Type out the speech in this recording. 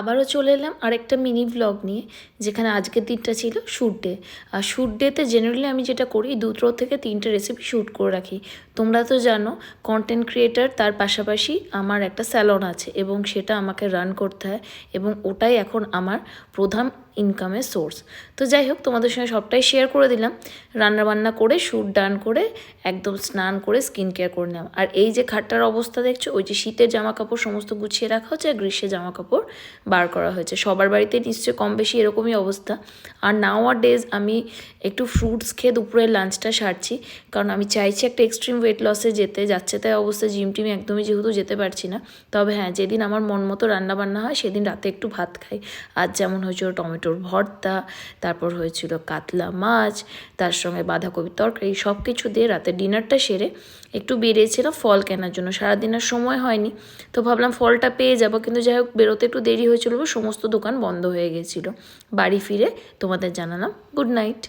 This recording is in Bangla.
আবারও চলে এলাম আরেকটা মিনি ব্লগ নিয়ে, যেখানে আজকের দিনটা ছিল শ্যুট ডে। আর শ্যুট ডেতে জেনারেলি আমি যেটা করি 2 থেকে 3টে রেসিপি শ্যুট করে রাখি। তোমরা তো জানো কন্টেন্ট ক্রিয়েটার, তার পাশাপাশি আমার একটা স্যালন আছে এবং সেটা আমাকে রান করতে হয় এবং ওটাই এখন আমার প্রধান ইনকামের সোর্স। তো যাই হোক, তোমাদের সঙ্গে সবটাই শেয়ার করে দিলাম। রান্নাবান্না করে শ্যুট ডান করে একদম স্নান করে স্কিন কেয়ার করে নিলাম। আর এই যে খাটটার অবস্থা দেখছো, ওই যে শীতের জামা কাপড় সমস্ত গুছিয়ে রাখা হচ্ছে আর গ্রীষ্মের জামা কাপড় বার করা হয়েছে। সবার বাড়িতে নিশ্চয়ই কম বেশি এরকমই অবস্থা। আর নাও আর ডেজ আমি একটু ফ্রুটস খেয়ে দুপুরের লাঞ্চটা সারছি, কারণ আমি চাইছি একটা এক্সট্রিম ওয়েট লসে যেতে। যাচ্ছে তাই অবস্থা, জিম টিম একদমই যেহেতু যেতে পারছি না। তবে হ্যাঁ, যেদিন আমার মন মতো রান্নাবান্না হয় সেদিন রাতে একটু ভাত খাই। আজ যেমন হয়েছিল টমেটোর ভর্তা, তারপর হয়েছিল কাতলা মাছ, তার সঙ্গে বাঁধাকপির তরকারি, সব কিছু দিয়ে রাতে ডিনারটা সেরে একটু বেরিয়েছিলাম ফল কেনার জন্য। সারাদিনের সময় হয়নি, তো ভাবলাম ফলটা পেয়ে যাবো, কিন্তু যাই হোক বেরোতে একটু দেরি হয়েছিল, সমস্ত দোকান বন্ধ হয়ে গেছিলো। বাড়ি ফিরে তোমাদের জানালাম গুড নাইট।